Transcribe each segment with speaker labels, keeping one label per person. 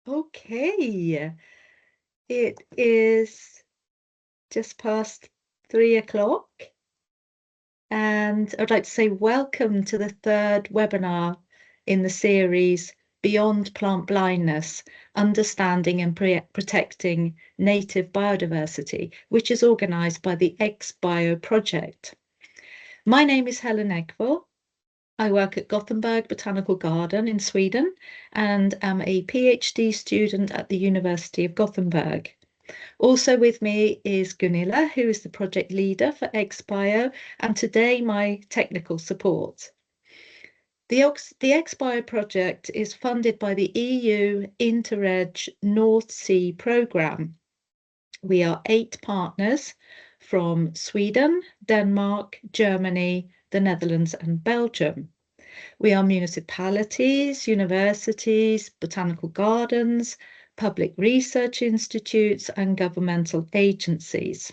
Speaker 1: Okay, it is just past 3 o'clock, and I'd like to say welcome to the third webinar in the series Beyond Plant Blindness, Understanding and Protecting Native Biodiversity, which is organised by the EXPBIO-Project. My name is Helen Ekvall. I work at Gothenburg Botanical Garden in Sweden and am a PhD student at the University of Gothenburg. Also with me is Gunilla, who is the project leader for EXPBIO, and today my technical support. The EXPBIO project is funded by the EU Interreg North Sea programme. We are 8 partners from Sweden, Denmark, Germany, the Netherlands and Belgium. We are municipalities, universities, botanical gardens, public research institutes and governmental agencies.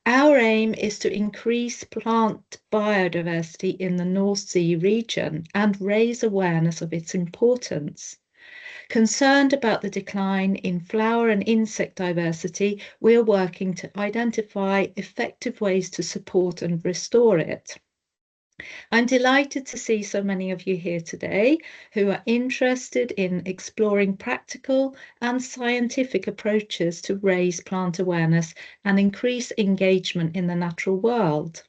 Speaker 1: Our aim is to increase plant biodiversity in the North Sea region and raise awareness of its importance. Concerned about the decline in flower and insect diversity, we are working to identify effective ways to support and restore it. I'm delighted to see so many of you here today who are interested in exploring practical and scientific approaches to raise plant awareness and increase engagement in the natural world.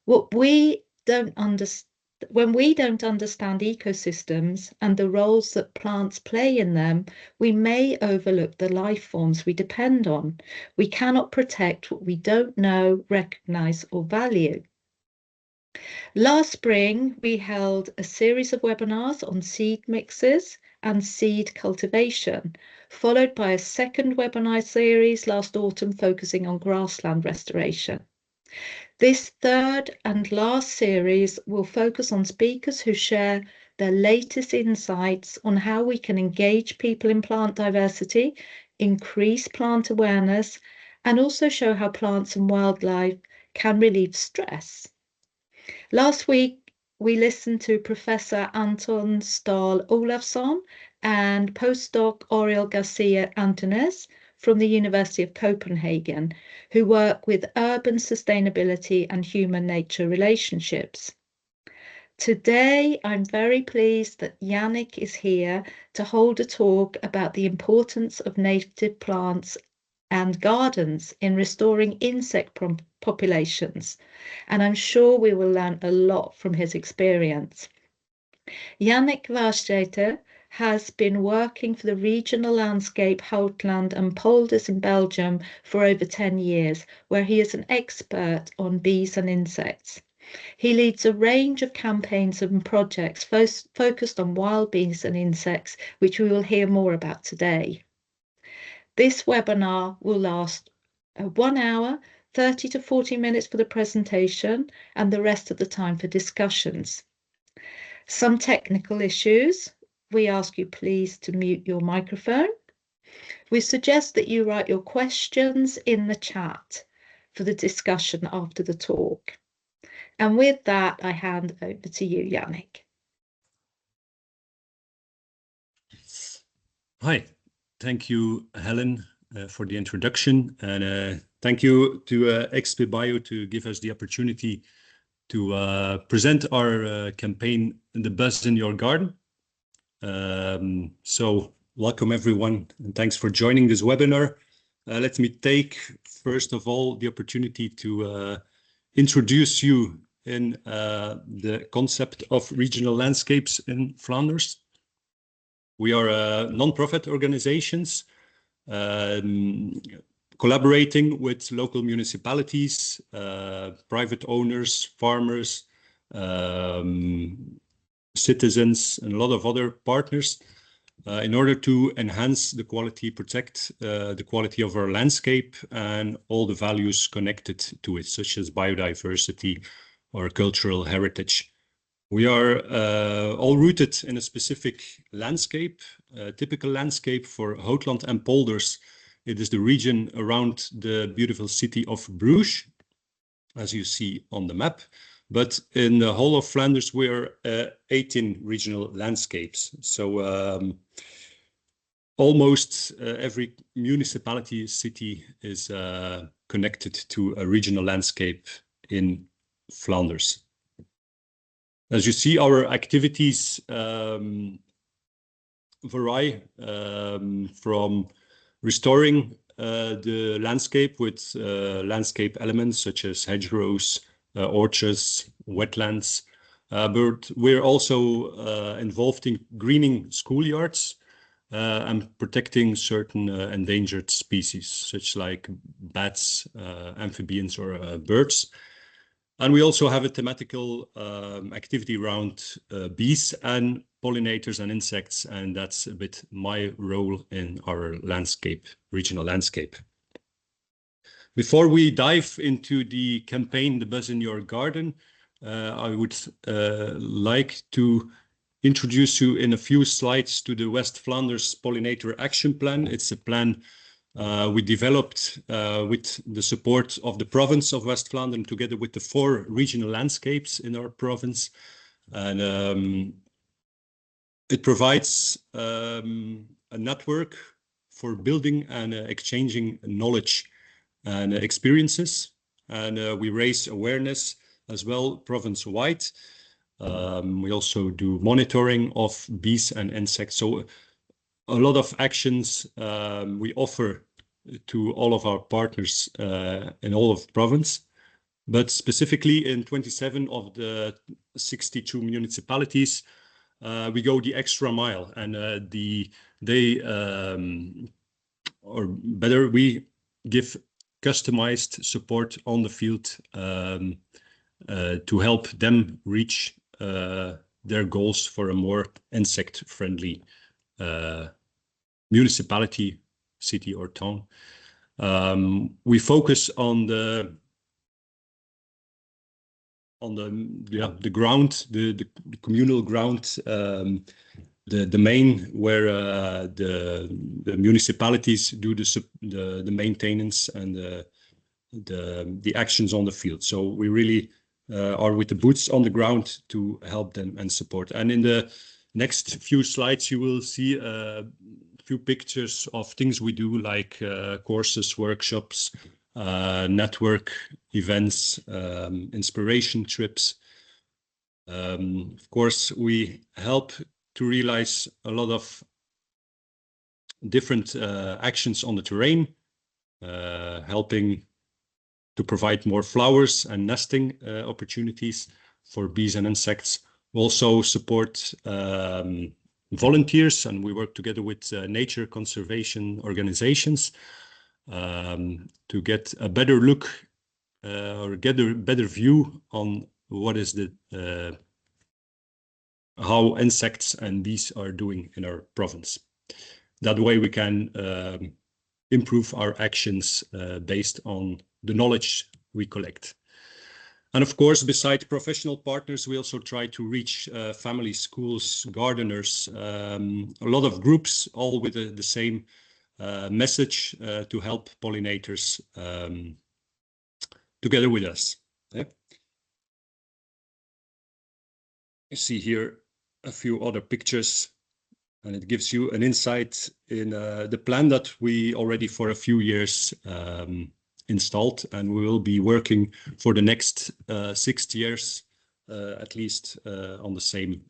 Speaker 1: When we don't understand ecosystems and the roles that plants play in them, we may overlook the life forms we depend on. We cannot protect what we don't know, recognise or value. Last spring, we held a series of webinars on seed mixes and seed cultivation, followed by a second webinar series last autumn focusing on grassland restoration. This third and last series will focus on speakers who share their latest insights on how we can engage people in plant diversity, increase plant awareness, and also show how plants and wildlife can relieve stress. Last week, we listened to Professor Anton Stahl Olafsson and postdoc Oriol Garcia Antunes from the University of Copenhagen, who work with urban sustainability and human-nature relationships. Today, I'm very pleased that Yannick is here to hold a talk about the importance of native plants and gardens in restoring insect populations, and I'm sure we will learn a lot from his experience. Yannick Verstraete has been working for the Regional Landscape Houtland Polders in Belgium for over 10 years, where he is an expert on bees and insects. He leads a range of campaigns and projects focused on wild bees and insects, which we will hear more about today. This webinar will last 1 hour, 30 to 40 minutes for the presentation and the rest of the time for discussions. Some technical issues. We ask you please to mute your microphone. We suggest that you write your questions in the chat for the discussion after the talk. And with that, I hand over to you, Yannick.
Speaker 2: Hi. Thank you, Helen, for the introduction, and thank you to EXPBIO to give us the opportunity to present our campaign, The Buzz in Your Garden. So welcome everyone, and thanks for joining this webinar. Let me take, first of all, the opportunity to introduce you in the concept of regional landscapes in Flanders. We are non-profit organizations collaborating with local municipalities, private owners, farmers, citizens, and a lot of other partners in order to enhance the quality, protect the quality of our landscape and all the values connected to it, such as biodiversity or cultural heritage. We are all rooted in a specific landscape, a typical landscape for Houtland and Polders. It is the region around the beautiful city of Bruges, as you see on the map. But in the whole of Flanders, we are 18 regional landscapes. So almost every municipality, city is connected to a regional landscape in Flanders. As you see, our activities vary from restoring the landscape with landscape elements such as hedgerows, orchards, wetlands, but we're also involved in greening schoolyards and protecting certain endangered species, such like bats, amphibians, or birds. And we also have a thematical activity around bees and pollinators and insects, and that's a bit my role in our landscape, regional landscape. Before we dive into the campaign, The Buzz in Your Garden, I would like to introduce you in a few slides to the West Flanders Pollinator Action Plan. It's a plan we developed with the support of the province of West Flanders, together with the 4 regional landscapes in our province. And it provides a network for building and exchanging knowledge and experiences. And we raise awareness as well province-wide. We also do monitoring of bees and insects. So a lot of actions we offer to all of our partners in all of the province, but specifically in 27 of the 62 municipalities, we go the extra mile, and or better, we give customized support on the field to help them reach their goals for a more insect-friendly municipality, city, or town. We focus on the ground, the communal ground, the domain where the municipalities do the maintenance and the actions on the field. So we really are with the boots on the ground to help them and support. And in the next few slides, you will see a few pictures of things we do, like courses, workshops, network events, inspiration trips. Of course, we help to realize a lot of different actions on the terrain, helping to provide more flowers and nesting opportunities for bees and insects. We also support volunteers, and we work together with nature conservation organizations to get a better look or get a better view on what is how insects and bees are doing in our province. That way we can improve our actions based on the knowledge we collect. And of course, besides professional partners, we also try to reach families, schools, gardeners, a lot of groups, all with the same message to help pollinators together with us. Yeah. You see here a few other pictures, and it gives you an insight in the plan that we already for a few years installed, and we will be working for the next 6 years at least on the same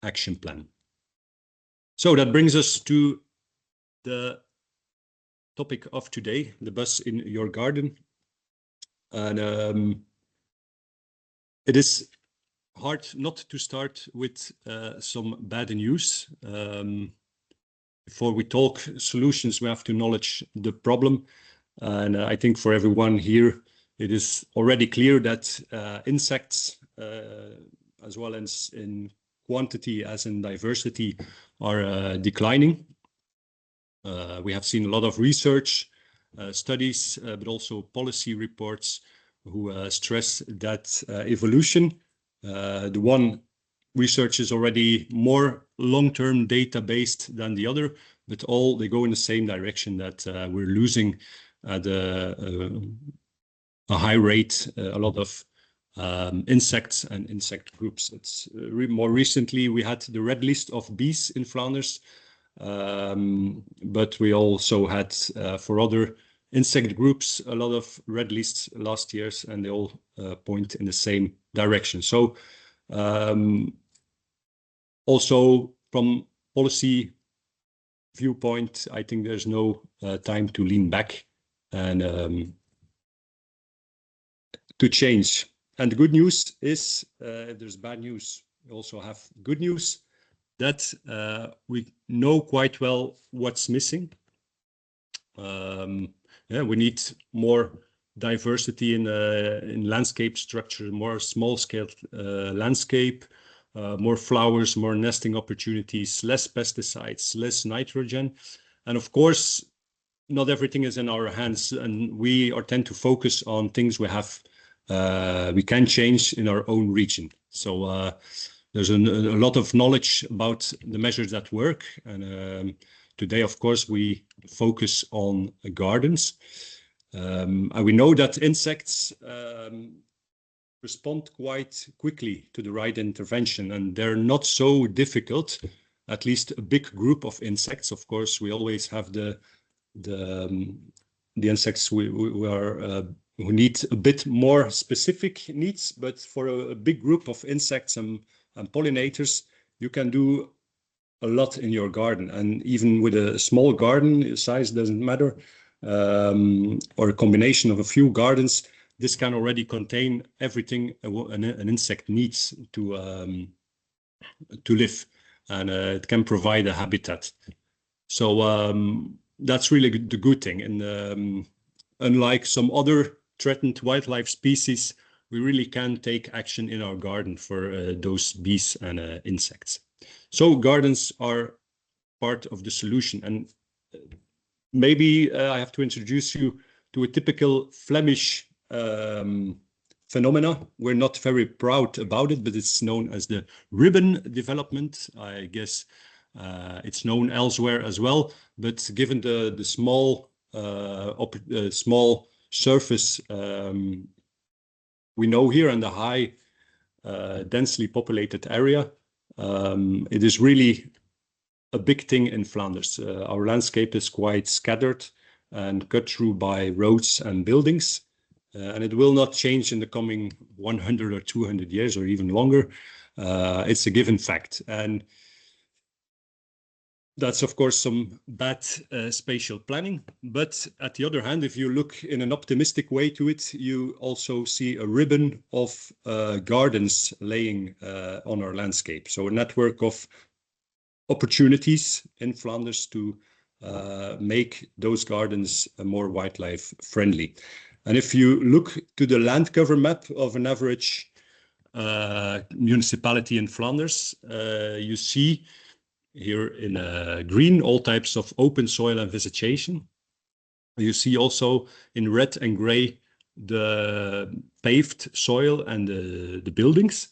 Speaker 2: action plan. So that brings us to the topic of today, the buzz in your garden. And it is hard not to start with some bad news. Before we talk solutions, we have to acknowledge the problem. And I think for everyone here, it is already clear that insects, as well as in quantity as in diversity, are declining. We have seen a lot of research studies, but also policy reports who stress that evolution. The one research is already more long-term data-based than the other, but all they go in the same direction, that we're losing at a high rate a lot of insects and insect groups. It's more recently we had the red list of bees in Flanders, But we also had for other insect groups a lot of red lists last years, and they all point in the same direction. So also from policy viewpoint, I think there's no time to lean back and to change. And the good news is, if there's bad news, we also have good news, that we know quite well what's missing. Yeah, we need more diversity in landscape structure, more small-scale landscape, more flowers, more nesting opportunities, less pesticides, less nitrogen. And of course, not everything is in our hands, and we tend to focus on things we can change in our own region. So there's a lot of knowledge about the measures that work, and today, of course, we focus on gardens, and we know that insects respond quite quickly to the right intervention, and they're not so difficult. At least a big group of insects. Of course, we always have the insects who need a bit more specific needs, but for a big group of insects and pollinators, you can do a lot in your garden. And even with a small garden, size doesn't matter, or a combination of a few gardens, this can already contain everything an insect needs to live, and it can provide a habitat. So that's really the good thing. And unlike some other threatened wildlife species, we really can take action in our garden for those bees and insects. So gardens are part of the solution. And maybe I have to introduce you to a typical Flemish phenomena. We're not very proud about it, but it's known as the ribbon development. I guess it's known elsewhere as well, but given the small small surface we know here in the high densely populated area, it is really a big thing in Flanders. Our landscape is quite scattered and cut through by roads and buildings, and it will not change in the coming 100 or 200 years or even longer. It's a given fact. And that's, of course, some bad spatial planning. But at the other hand, if you look in an optimistic way to it, you also see a ribbon of gardens laying on our landscape. So a network of opportunities in Flanders to make those gardens more wildlife friendly. And if you look to the land cover map of an average municipality in Flanders, you see here in green all types of open soil and vegetation. You see also in red and gray the paved soil and the buildings.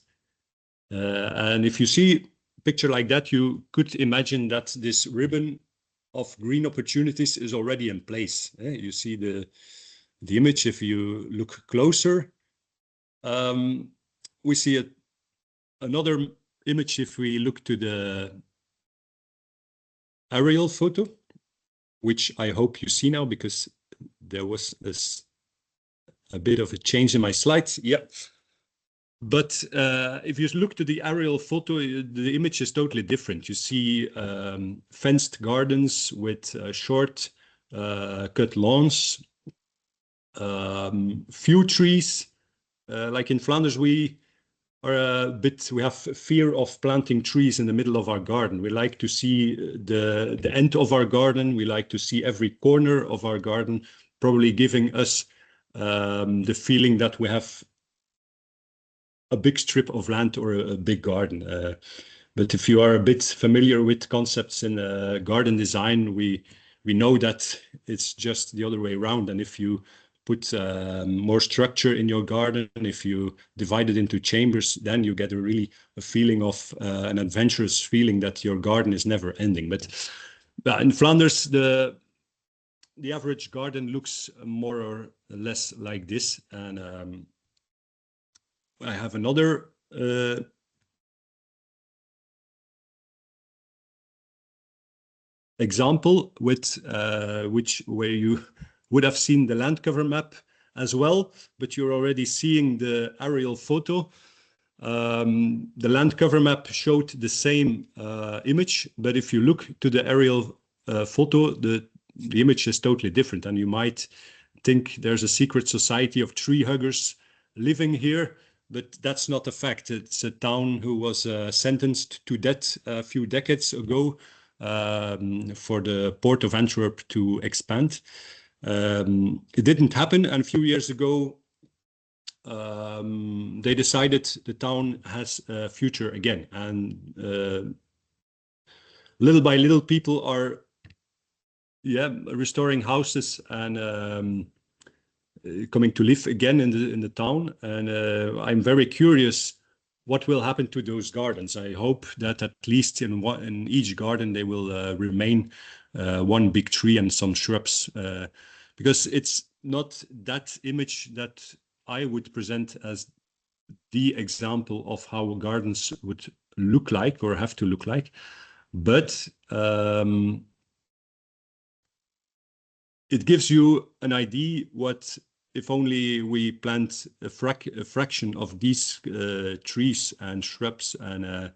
Speaker 2: And if you see a picture like that, you could imagine that this ribbon of green opportunities is already in place. You see the image. If you look closer, we see another image if we look to the aerial photo, which I hope you see now because there was a bit of a change in my slides. Yeah. But if you look to the aerial photo, the image is totally different. You see fenced gardens with short cut lawns, few trees. Like in Flanders, we have fear of planting trees in the middle of our garden. We like to see the end of our garden. We like to see every corner of our garden, probably giving us the feeling that we have a big strip of land or a big garden. But if you are a bit familiar with concepts in garden design, we know that it's just the other way around. And if you put more structure in your garden, if you divide it into chambers, then you get a feeling of an adventurous feeling that your garden is never ending. But in Flanders, the average garden looks more or less like this. And I have another example with where you would have seen the land cover map as well, but you're already seeing the aerial photo. The land cover map showed the same image, but if you look to the aerial photo, the image is totally different, and you might think there's a secret society of tree huggers living here, but that's not a fact. It's a town who was sentenced to death a few decades ago for the port of Antwerp to expand. It didn't happen, and a few years ago, they decided the town has a future again, and little by little people are restoring houses and coming to live again in the town. And I'm very curious what will happen to those gardens. I hope that at least in each garden they will remain one big tree and some shrubs, because it's not that image that I would present as the example of how gardens would look like or have to look like, but it gives you an idea what if only we plant a fraction of these trees and shrubs, and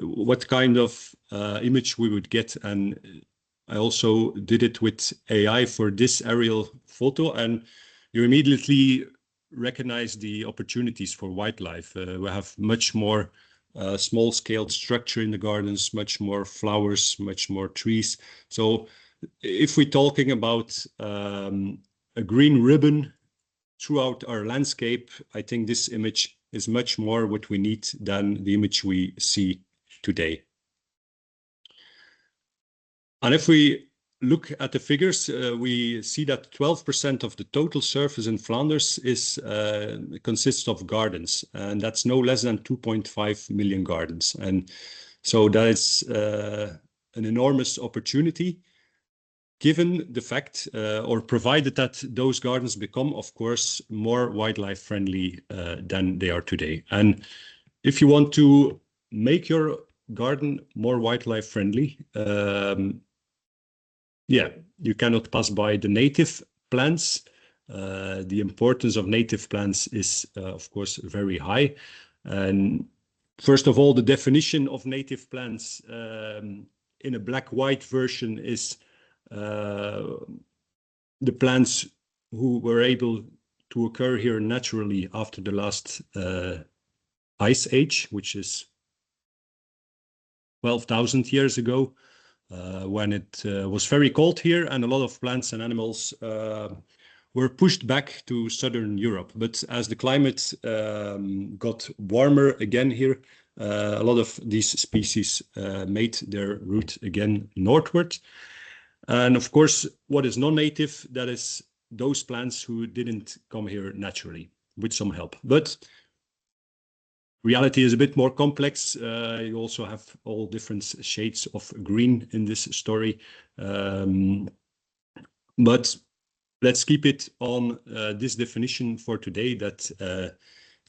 Speaker 2: what kind of image we would get. And I also did it with AI for this aerial photo, and you immediately recognize the opportunities for wildlife. We have much more small-scale structure in the gardens, much more flowers, much more trees. So if we're talking about a green ribbon throughout our landscape, I think this image is much more what we need than the image we see today. And if we look at the figures, we see that 12% of the total surface in Flanders consists of gardens, and that's no less than 2.5 million gardens. And so that is an enormous opportunity, given the fact, or provided that those gardens become, of course, more wildlife friendly than they are today. And if you want to make your garden more wildlife friendly, you cannot pass by the native plants. The importance of native plants is, of course, very high. And first of all, the definition of native plants in a black-white version is the plants who were able to occur here naturally after the last ice age, which is 12,000 years ago, when it was very cold here, and a lot of plants and animals were pushed back to southern Europe. But as the climate got warmer again here, a lot of these species made their route again northward. And of course, what is non-native, that is those plants who didn't come here naturally with some help. But reality is a bit more complex. You also have all different shades of green in this story. But let's keep it on this definition for today, that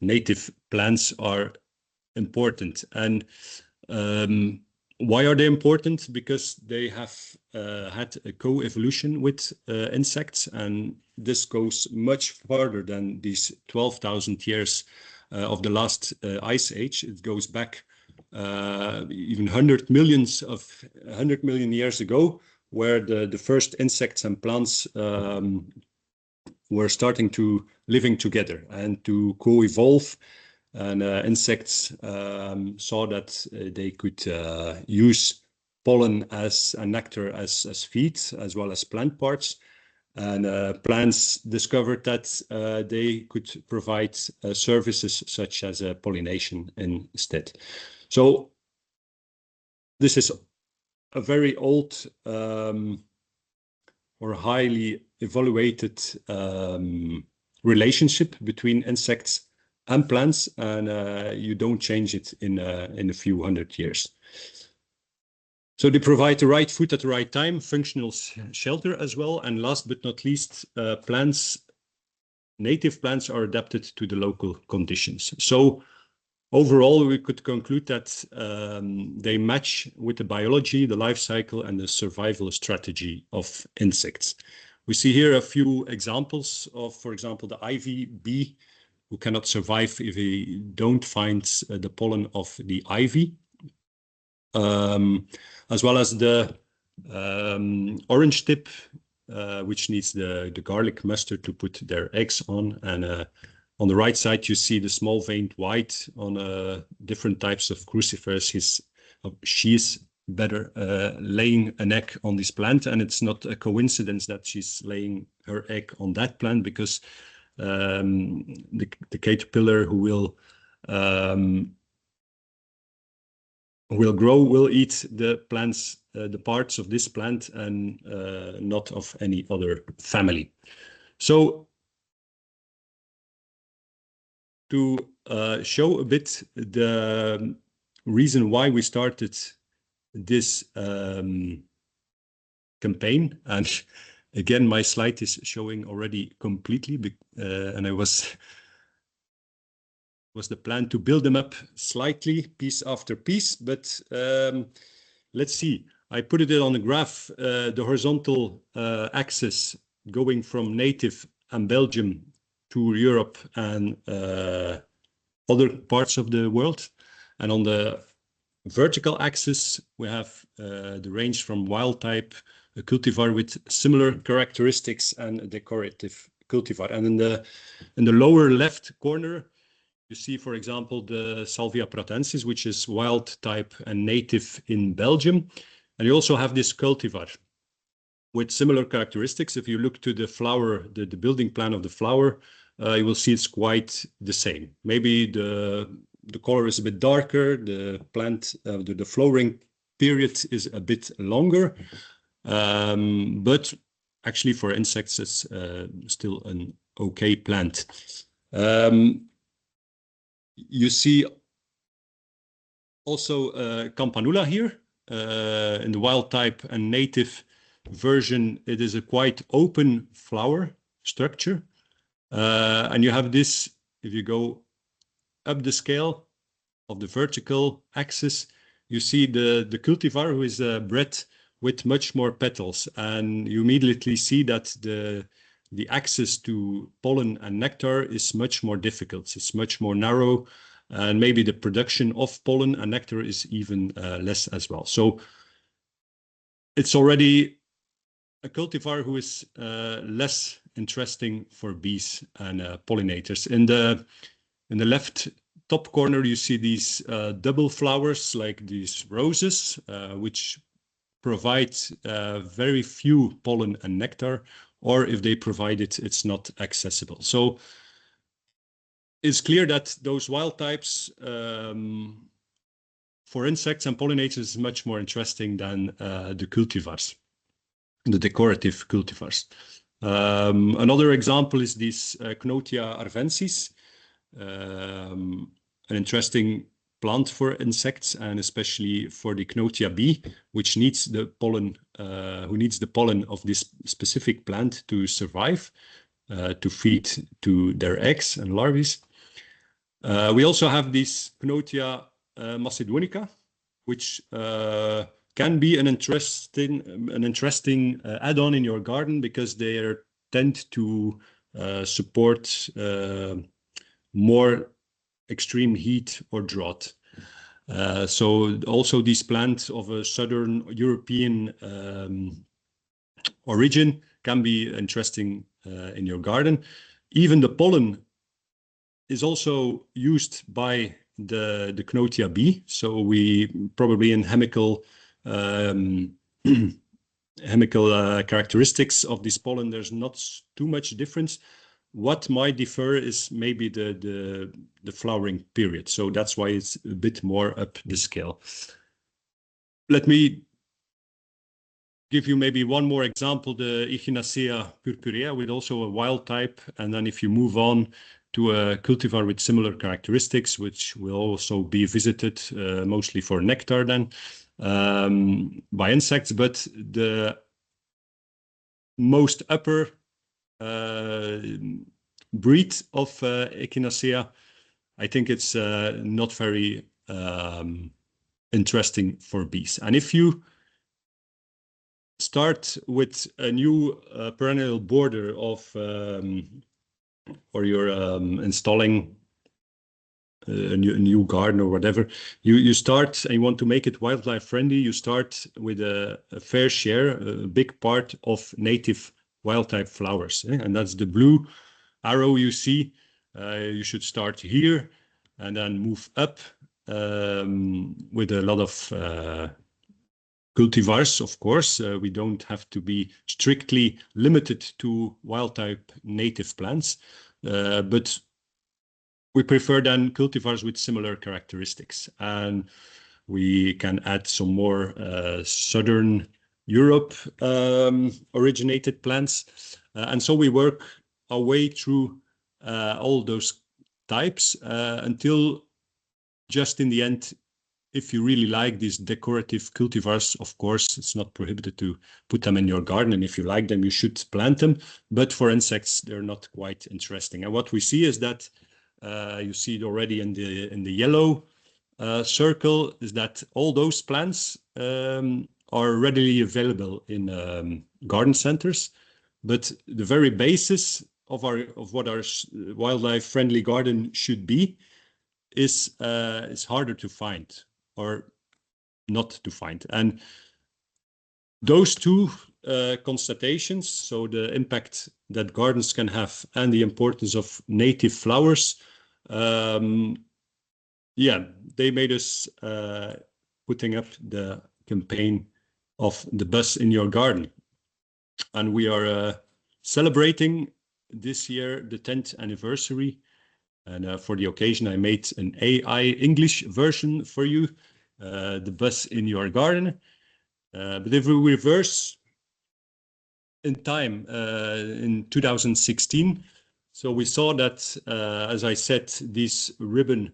Speaker 2: native plants are important. And why are they important? Because they have had a co-evolution with insects, and this goes much farther than these 12,000 years of the last ice age. It goes back even 100 million years ago, where the first insects and plants were starting to living together and to co-evolve. And insects saw that they could use pollen as a nectar as feed, as well as plant parts. And plants discovered that they could provide services such as pollination instead. So this is a very old or highly evaluated relationship between insects and plants, and you don't change it in a few hundred years. So they provide the right food at the right time, functional shelter as well, and last but not least, native plants are adapted to the local conditions. So overall, we could conclude that they match with the biology, the life cycle, and the survival strategy of insects. We see here a few examples of, for example, the ivy bee, who cannot survive if he don't find the pollen of the ivy, as well as the orange tip, which needs the garlic mustard to put their eggs on. And on the right side, you see the small veined white on different types of crucifers. She's better laying an egg on this plant, and it's not a coincidence that she's laying her egg on that plant, because the caterpillar who will grow will eat the plants, the parts of this plant, and not of any other family. So to show a bit the reason why we started this campaign, and again, my slide is showing already completely, and I was the plan to build them up slightly, piece after piece, but let's see. I put it on the graph, the horizontal axis going from native and Belgium to Europe and other parts of the world. And on the vertical axis, we have the range from wild type, a cultivar with similar characteristics, and a decorative cultivar. And in the lower left corner, you see, for example, the Salvia pratensis, which is wild type and native in Belgium. And you also have this cultivar with similar characteristics. If you look to the flower, the building plan of the flower, you will see it's quite the same. Maybe the color is a bit darker, the plant, the flowering period is a bit longer, but actually for insects, it's still an okay plant. You see also Campanula here in the wild type and native version. It is a quite open flower structure, and you have this, if you go up the scale of the vertical axis, you see the cultivar who is bred with much more petals, and you immediately see that the access to pollen and nectar is much more difficult. It's much more narrow, and maybe the production of pollen and nectar is even less as well. So it's already a cultivar who is less interesting for bees and pollinators. In the left top corner, you see these double flowers, like these roses, which provide very few pollen and nectar, or if they provide it, it's not accessible. So it's clear that those wild types for insects and pollinators is much more interesting than the cultivars, the decorative cultivars. Another example is this Knotia arvensis, an interesting plant for insects, and especially for the Knotia bee, which needs the pollen, who needs the pollen of this specific plant to survive, to feed to their eggs and larvae. We also have this Knotia macedonica, which can be an interesting add-on in your garden, because they tend to support more extreme heat or drought. So also these plants of a southern European origin can be interesting in your garden. Even the pollen is also used by the Knotia bee. So we probably in chemical characteristics of this pollen, there's not too much difference. What might differ is maybe the flowering period. So that's why it's a bit more up the scale. Let me give you maybe one more example, the Echinacea purpurea, with also a wild type. And then if you move on to a cultivar with similar characteristics, which will also be visited mostly for nectar then by insects, but the most upper breed of Echinacea I think it's not very interesting for bees. And if you start with a new perennial border of, or you're installing a new garden or whatever, you start and you want to make it wildlife friendly, you start with a fair share, a big part of native wild type flowers. And that's the blue arrow you see. You should start here and then move up with a lot of cultivars, of course. We don't have to be strictly limited to wild type native plants, but we prefer then cultivars with similar characteristics. And we can add some more Southern Europe originated plants. And so we work our way through all those types until just in the end, if you really like these decorative cultivars, of course, it's not prohibited to put them in your garden. And if you like them, you should plant them. But for insects, they're not quite interesting. And what we see is that you see it already in the yellow circle, is that all those plants are readily available in garden centers. But the very basis of what our wildlife friendly garden should be is harder to find or not to find. And those two constatations, so the impact that gardens can have and the importance of native flowers, yeah, they made us putting up the campaign of the bus in your garden. And we are celebrating this year the 10th anniversary. And for the occasion, I made an AI English version for you, the bus in your garden. But if we reverse in time, in 2016, so we saw that, as I said, this ribbon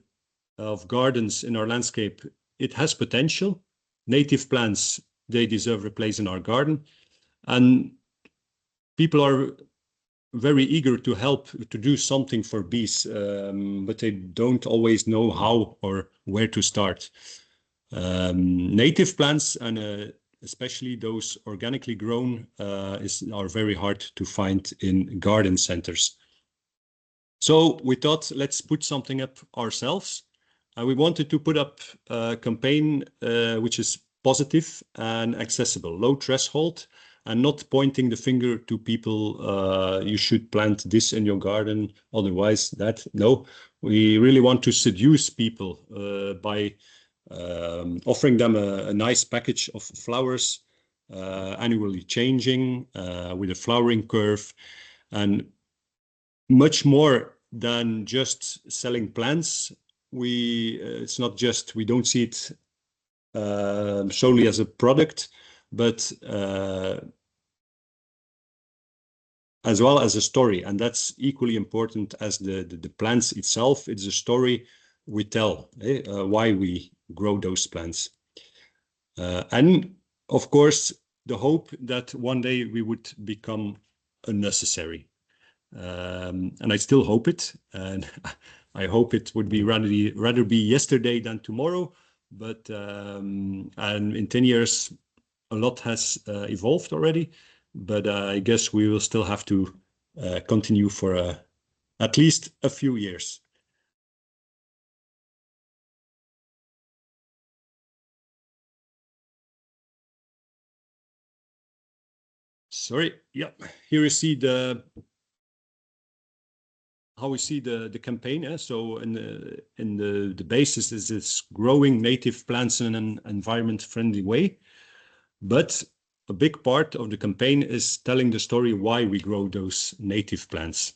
Speaker 2: of gardens in our landscape, it has potential. Native plants, they deserve a place in our garden. And people are very eager to help to do something for bees, but they don't always know how or where to start. Native plants, and especially those organically grown, are very hard to find in garden centers. So we thought, let's put something up ourselves. We wanted to put up a campaign which is positive and accessible, low threshold, and not pointing the finger to people, you should plant this in your garden, otherwise that. No, we really want to seduce people by offering them a nice package of flowers, annually changing, with a flowering curve, and much more than just selling plants. It's not just, we don't see it solely as a product, but as well as a story. And that's equally important as the plants itself. It's a story we tell, why we grow those plants. And of course, the hope that one day we would become unnecessary. And I still hope it. And I hope it would be rather be yesterday than tomorrow. But and in 10 years, a lot has evolved already. But I guess we will still have to continue for at least a few years. Sorry, yeah, here you see how we see the campaign. So in the basis is this growing native plants in an environment-friendly way. But a big part of the campaign is telling the story why we grow those native plants.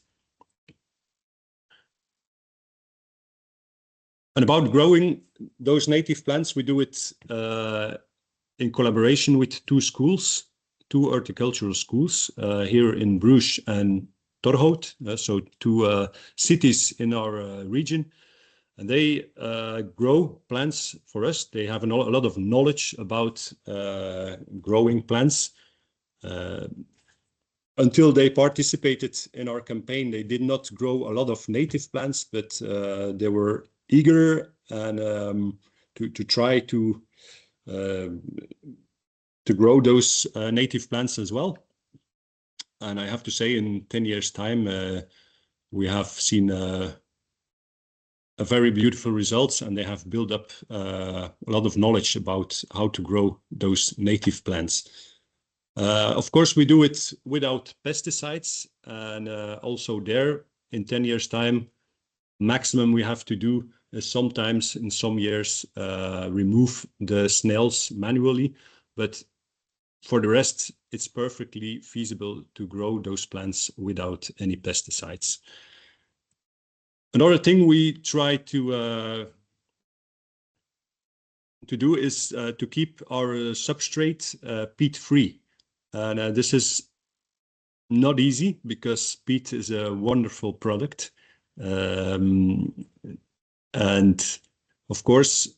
Speaker 2: And about growing those native plants, we do it in collaboration with two horticultural schools here in Bruges and Torhout, so two cities in our region. And they grow plants for us. They have a lot of knowledge about growing plants. until they participated in our campaign, they did not grow a lot of native plants, but they were eager and to try to grow those native plants as well. And I have to say, in 10 years' time, we have seen a very beautiful results, and they have built up a lot of knowledge about how to grow those native plants. Of course, we do it without pesticides, and also there, in 10 years' time, maximum we have to do is sometimes in some years remove the snails manually, but for the rest, it's perfectly feasible to grow those plants without any pesticides. Another thing we try to do is to keep our substrate peat-free. And this is not easy because peat is a wonderful product. And of course,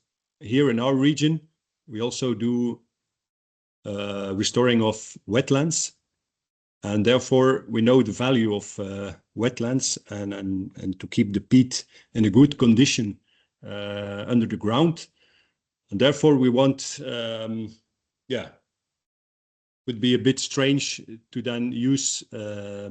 Speaker 2: here in our region, we also do restoring of wetlands. And therefore, we know the value of wetlands and to keep the peat in a good condition under the ground. And therefore, we want, would be a bit strange to then use a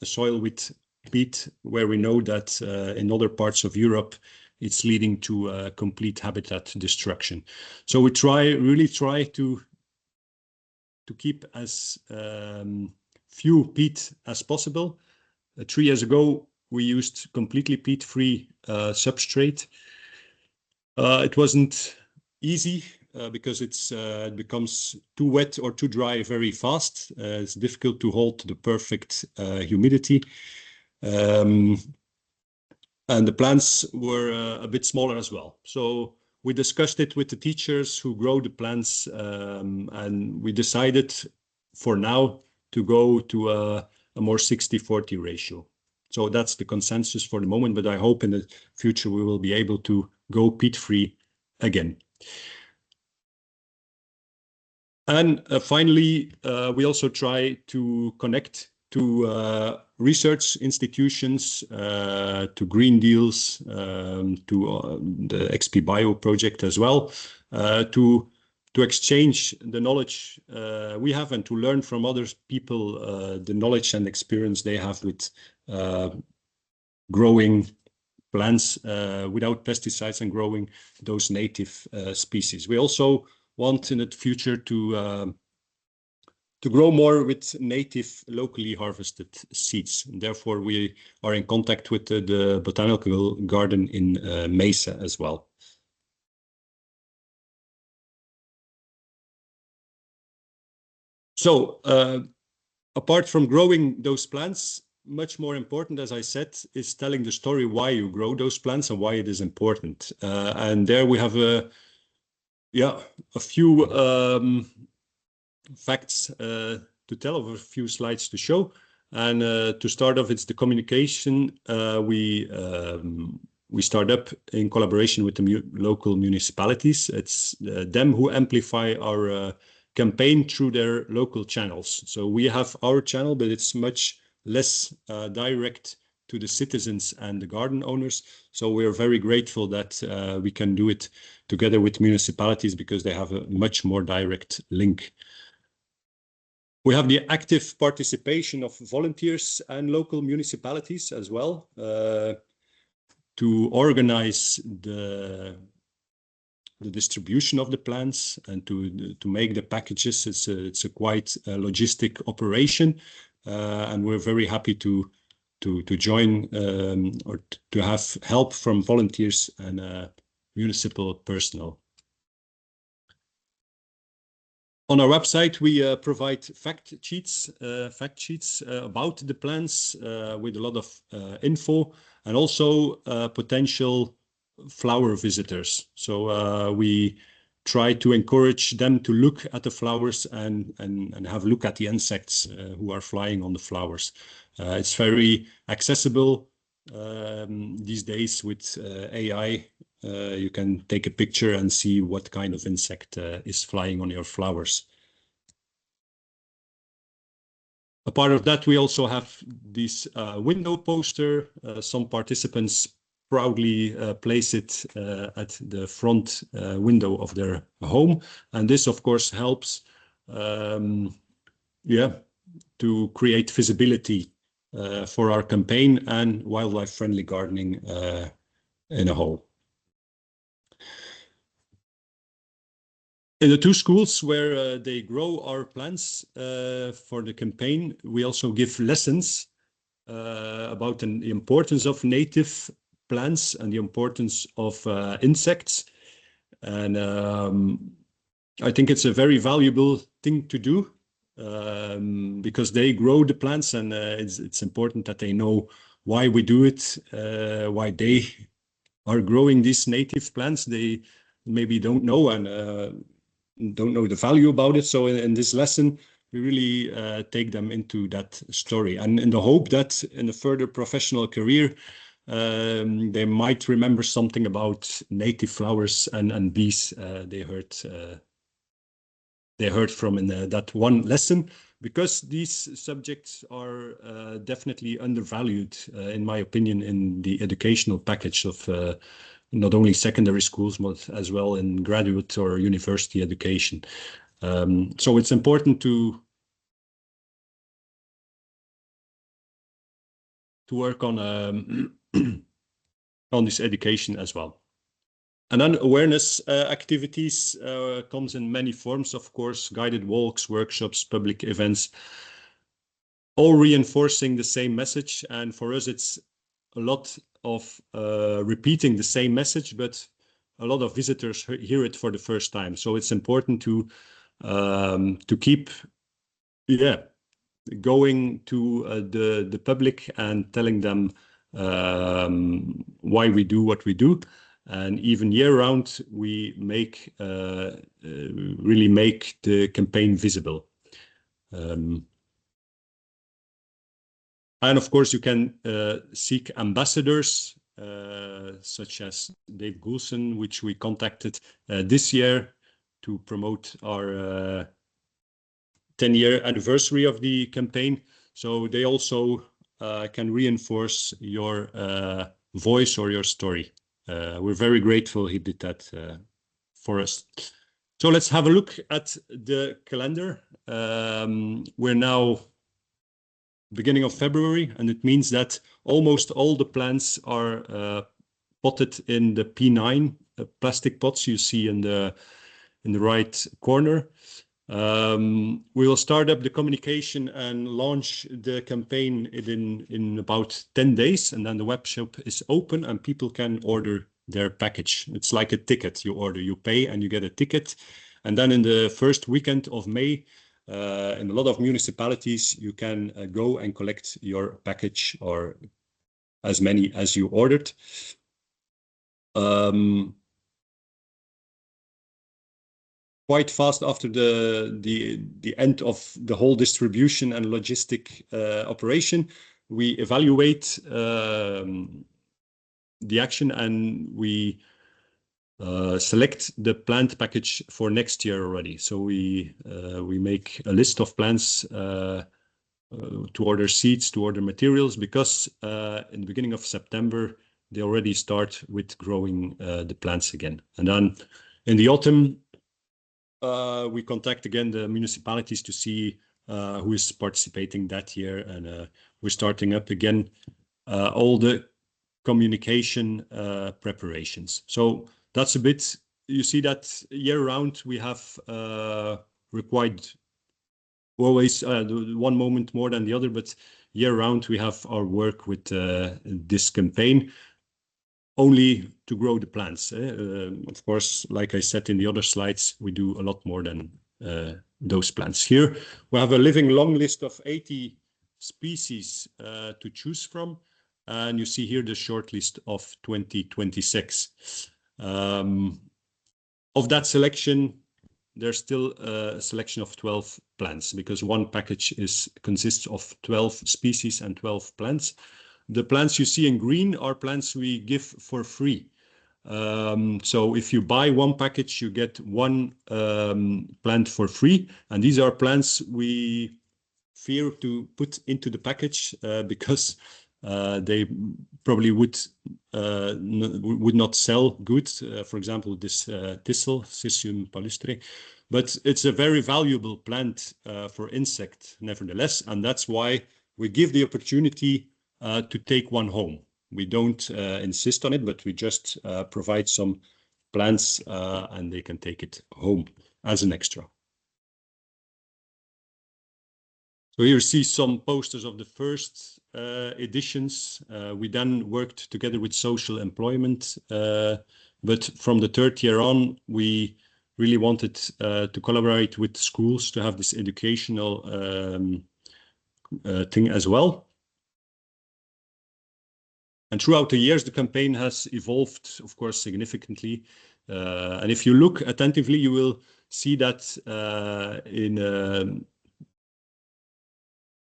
Speaker 2: soil with peat where we know that in other parts of Europe, it's leading to complete habitat destruction. So we really try to keep as few peat as possible. 3 years ago, we used completely peat-free substrate. It wasn't easy because it becomes too wet or too dry very fast. It's difficult to hold the perfect humidity. And the plants were a bit smaller as well. So we discussed it with the teachers who grow the plants, and we decided for now to go to a more 60-40 ratio. So that's the consensus for the moment, but I hope in the future we will be able to go peat-free again. And finally, we also try to connect to research institutions, to Green Deals, to the EXPBIO project as well, to exchange the knowledge we have and to learn from other people the knowledge and experience they have with growing plants without pesticides and growing those native species. We also want in the future to grow more with native, locally harvested seeds. And therefore, we are in contact with the botanical garden in Mesa as well. So, apart from growing those plants, much more important, as I said, is telling the story why you grow those plants and why it is important. And there we have a few facts to tell, of a few slides to show. And to start off, it's the communication. We start up in collaboration with the local municipalities. It's them who amplify our campaign through their local channels. So we have our channel, but it's much less direct to the citizens and the garden owners. So we're very grateful that we can do it together with municipalities because they have a much more direct link. We have the active participation of volunteers and local municipalities as well to organize the distribution of the plants and to make the packages. It's a quite logistic operation, and we're very happy to join or to have help from volunteers and municipal personnel. On our website, we provide fact sheets about the plants with a lot of info, and also potential flower visitors. So we try to encourage them to look at the flowers and have a look at the insects who are flying on the flowers. It's very accessible these days with AI. You can take a picture and see what kind of insect is flying on your flowers. A part of that, we also have this window poster. Some participants proudly place it at the front window of their home. And this, of course, helps to create visibility for our campaign and wildlife-friendly gardening in a whole. In the 2 schools where they grow our plants for the campaign, we also give lessons about the importance of native plants and the importance of insects. And I think it's a very valuable thing to do because they grow the plants, and it's important that they know why we do it, why they are growing these native plants. They maybe don't know and don't know the value about it. So in this lesson, we really take them into that story, and in the hope that in a further professional career, they might remember something about native flowers and bees they heard from in that one lesson, because these subjects are definitely undervalued, in my opinion, in the educational package of not only secondary schools, but as well in graduate or university education. So it's important to work on on this education as well. And then awareness activities comes in many forms, of course, guided walks, workshops, public events, all reinforcing the same message. And for us, it's a lot of repeating the same message, but a lot of visitors hear it for the first time. So it's important to keep, going to the public and telling them why we do what we do. And even year round, we make really make the campaign visible. And of course, you can seek ambassadors, such as Dave Goulson, which we contacted this year to promote our 10-year anniversary of the campaign. So they also can reinforce your voice or your story. We're very grateful he did that for us. So let's have a look at the calendar. We're now beginning of February, and it means that almost all the plants are potted in the P9 plastic pots you see in the right corner. We will start up the communication and launch the campaign in about 10 days, and then the web shop is open and people can order their package. It's like a ticket. You order, you pay, and you get a ticket. And then in the first weekend of May, in a lot of municipalities, you can go and collect your package, or as many as you ordered. Quite fast after the end of the whole distribution and logistic operation, we evaluate the action, and we select the plant package for next year already. So we make a list of plants to order seeds, to order materials, because in the beginning of September, they already start with growing the plants again. And then in the autumn, we contact again the municipalities to see who is participating that year, and we're starting up again all the communication preparations. So that's a bit, you see that year round we have required always one moment more than the other, but year round we have our work with this campaign only to grow the plants. Of course, like I said in the other slides, we do a lot more than those plants. Here we have a living long list of 80 species to choose from, and you see here the short list of 2026. Of that selection, there's still a selection of 12 plants, because one package consists of 12 species and 12 plants. The plants you see in green are plants we give for free. So if you buy one package, you get one plant for free. And these are plants we fear to put into the package because they probably would not sell good. For example, this thistle, Cirsium palustri, but it's a very valuable plant for insect nevertheless, and that's why we give the opportunity to take one home. We don't insist on it, but we just provide some plants and they can take it home as an extra. So here you see some posters of the first editions. We then worked together with social employment, but from the third year on, we really wanted to collaborate with schools to have this educational thing as well. And throughout the years, the campaign has evolved, of course, significantly. And if you look attentively, you will see that in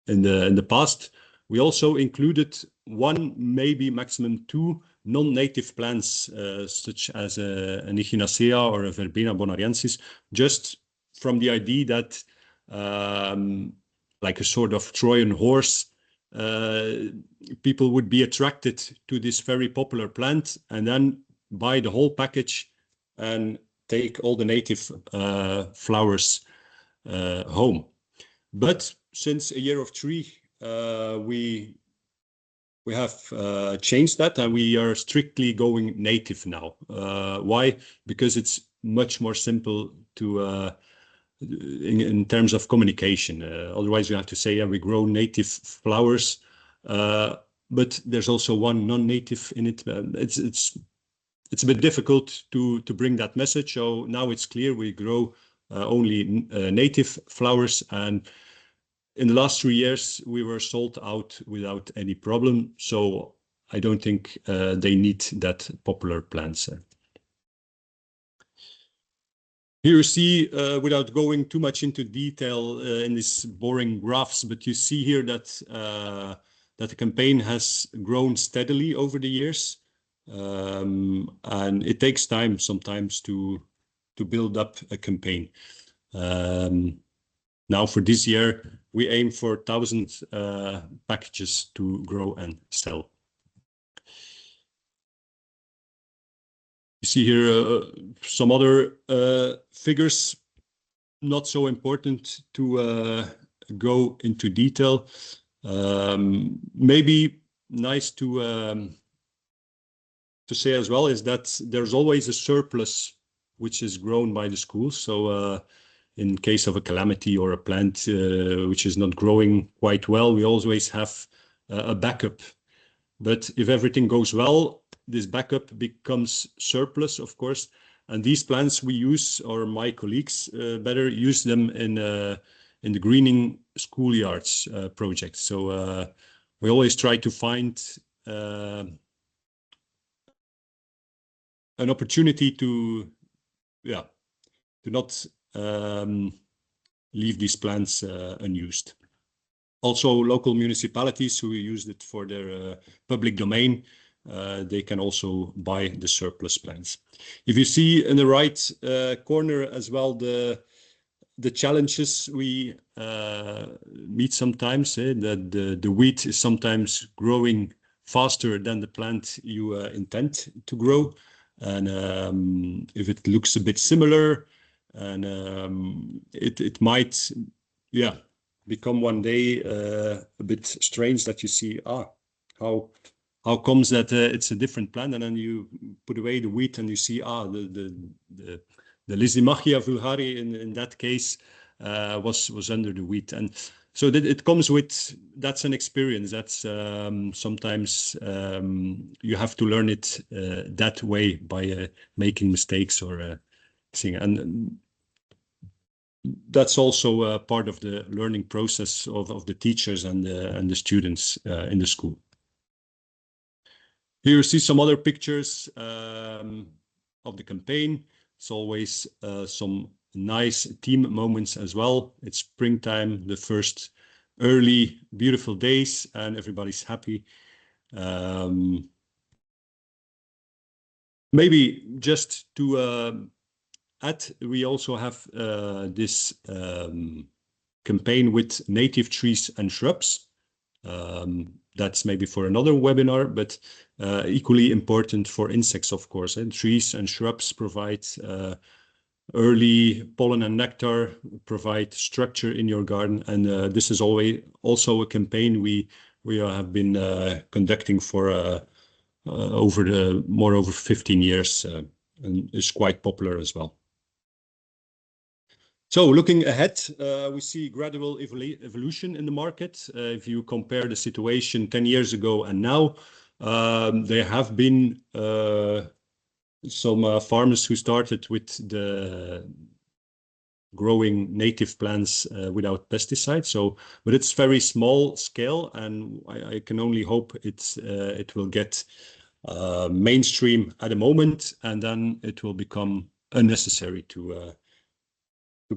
Speaker 2: the past, we also included one, maybe maximum two non-native plants, such as an Echinacea or a Verbena bonariensis, just from the idea that, like a sort of Trojan horse, people would be attracted to this very popular plant and then buy the whole package and take all the native flowers home. But since a year of three, we have changed that and we are strictly going native now. Why? Because it's much more simple to in terms of communication. Otherwise, you have to say, yeah, we grow native flowers, but there's also one non-native in it. It's a bit difficult to bring that message. So now it's clear we grow only native flowers, and in the last 3 years we were sold out without any problem. So I don't think they need that popular plants. Here you see, without going too much into detail in these boring graphs, but you see here that that the campaign has grown steadily over the years, and it takes time sometimes to build up a campaign. Now for this year, we aim for 1,000 packages to grow and sell. You see here some other figures, not so important to go into detail. Maybe nice to say as well is that there's always a surplus which is grown by the schools. So in case of a calamity or a plant which is not growing quite well, we always have a backup. But if everything goes well, this backup becomes surplus, of course. And these plants we use, or my colleagues better, use them in the greening schoolyards project. So we always try to find an opportunity to not leave these plants unused. Also, local municipalities who use it for their public domain, they can also buy the surplus plants. If you see in the right corner as well, the challenges we meet sometimes, that the wheat is sometimes growing faster than the plant you intend to grow. And if it looks a bit similar, and it might, become one day a bit strange that you see, how comes that it's a different plant, and then you put away the wheat and you see the Lysimachia vulgare in that case was under the wheat. And so that it comes with, that's an experience. That's sometimes you have to learn it that way by making mistakes or seeing. And that's also part of the learning process of the teachers and the students in the school. Here you see some other pictures of the campaign. It's always some nice team moments as well. It's springtime, the first early beautiful days, and everybody's happy. Maybe just to add, we also have this campaign with native trees and shrubs. That's maybe for another webinar, but equally important for insects, of course. And trees and shrubs provide early pollen and nectar, provide structure in your garden. And this is always also a campaign we have been conducting for over 15 years and is quite popular as well. So looking ahead, we see gradual evolution in the market. If you compare the situation 10 years ago and now, there have been some farmers who started with the growing native plants without pesticides. So, but it's very small scale, and I can only hope it will get mainstream at the moment, and then it will become unnecessary to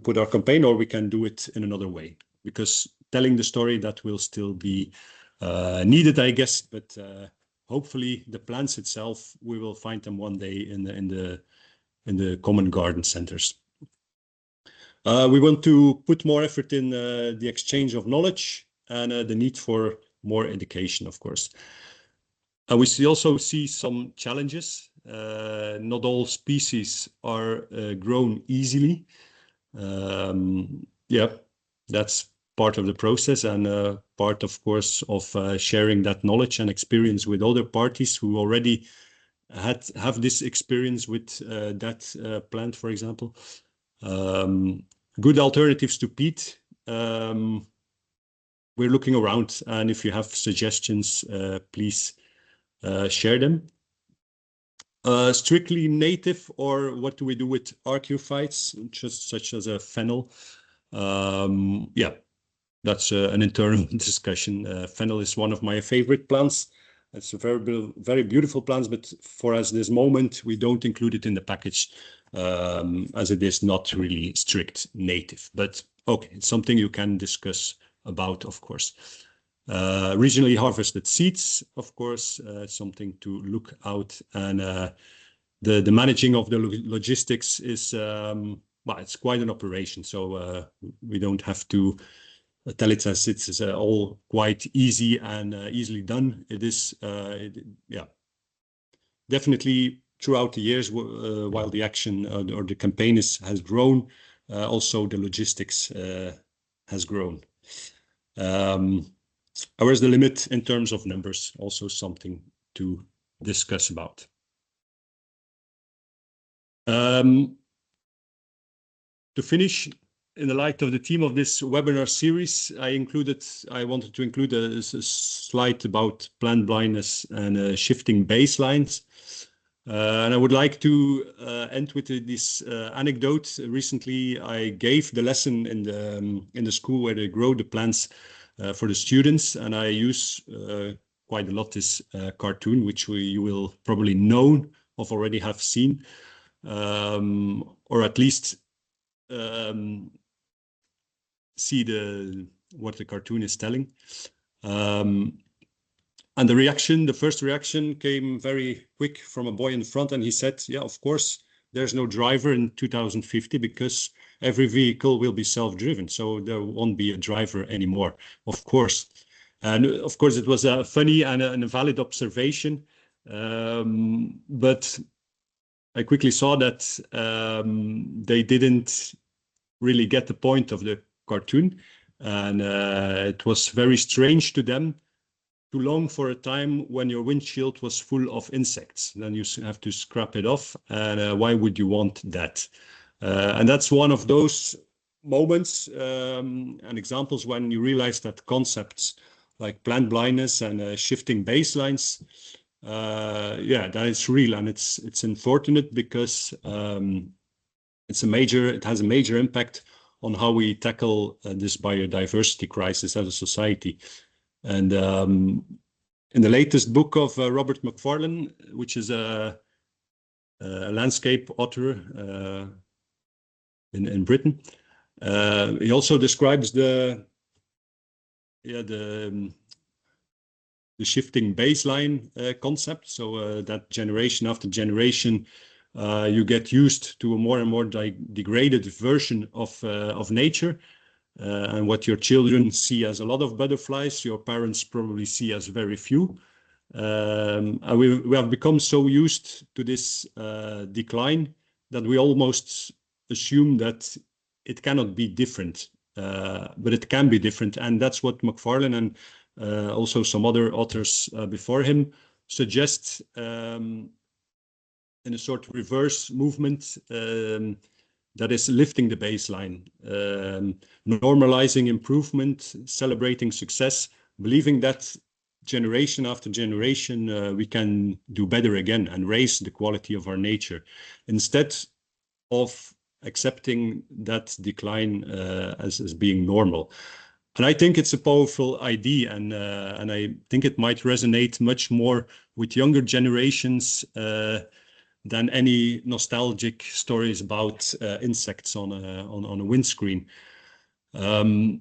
Speaker 2: put our campaign, or we can do it in another way. Because telling the story, that will still be needed, I guess. But hopefully, the plants itself, we will find them one day in the common garden centers. We want to put more effort in the exchange of knowledge and the need for more education, of course. We also see some challenges. Not all species are grown easily. Yeah, that's part of the process, and part, of course, of sharing that knowledge and experience with other parties who already have this experience with that plant, for example. Good alternatives to peat. We're looking around, and if you have suggestions, please share them. Strictly native, or what do we do with archaeophytes, just such as a fennel? Yeah, that's an internal discussion. Fennel is one of my favorite plants. It's a very beautiful plant, but for us this moment, we don't include it in the package as it is not really strict native. But okay, it's something you can discuss about, of course. Regionally harvested seeds, of course, something to look out. And the managing of the logistics is, well, it's quite an operation. So we don't have to tell it as it's all quite easy and easily done. It is, yeah, definitely throughout the years while the action or the campaign has grown, also the logistics has grown. Where's the limit in terms of numbers? Also something to discuss about. To finish, in the light of the theme of this webinar series, I wanted to include a slide about plant blindness and shifting baselines. And I would like to end with this anecdote. Recently, I gave the lesson in the school where they grow the plants for the students, and I use quite a lot this cartoon, which you will probably know of, already have seen, or at least see what the cartoon is telling. And the first reaction came very quick from a boy in the front, and he said, yeah, of course, there's no driver in 2050 because every vehicle will be self-driven, so there won't be a driver anymore, of course. And of course, it was a funny and a valid observation, but I quickly saw that they didn't really get the point of the cartoon, and it was very strange to them to long for a time when your windshield was full of insects. Then you have to scrap it off, and why would you want that? And that's one of those moments and examples when you realize that concepts like plant blindness and shifting baselines, yeah, that is real, and it's unfortunate because it has a major impact on how we tackle this biodiversity crisis as a society. And in the latest book of Robert Macfarlane, which is a landscape author in Britain, he also describes the shifting baseline concept. So that generation after generation, you get used to a more and more degraded version of nature. And what your children see as a lot of butterflies, your parents probably see as very few. And we have become so used to this decline that we almost assume that it cannot be different, but it can be different. And that's what Macfarlane and also some other authors before him suggest, in a sort of reverse movement that is lifting the baseline, normalizing improvement, celebrating success, believing that generation after generation we can do better again and raise the quality of our nature, instead of accepting that decline as being normal. And I think it's a powerful idea, and I think it might resonate much more with younger generations than any nostalgic stories about insects on a windscreen. I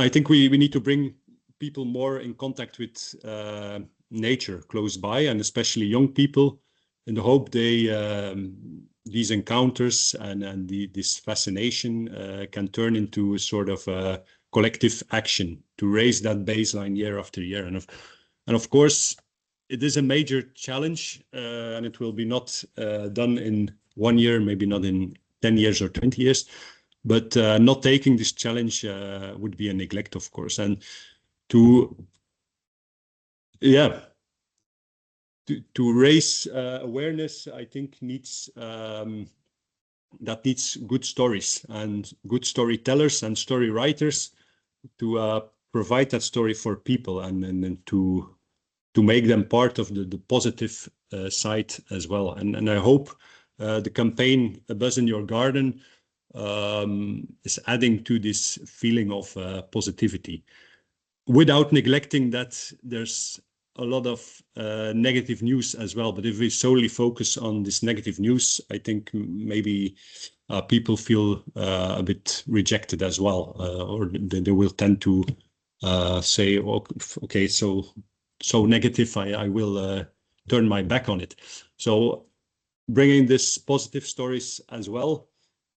Speaker 2: think we need to bring people more in contact with nature close by, and especially young people, in the hope these encounters and this fascination can turn into a sort of collective action to raise that baseline year after year. And of course, it is a major challenge, and it will be not done in 1 year, maybe not in 10 years or 20 years. But not taking this challenge would be a neglect, of course. And to raise awareness, I think needs good stories and good storytellers and story writers to provide that story for people and to make them part of the positive side as well. And I hope the campaign A Buzz in Your Garden is adding to this feeling of positivity, without neglecting that there's a lot of negative news as well. But if we solely focus on this negative news, I think maybe people feel a bit rejected as well, or they will tend to say, okay, so negative, I will turn my back on it. So bringing this positive stories as well,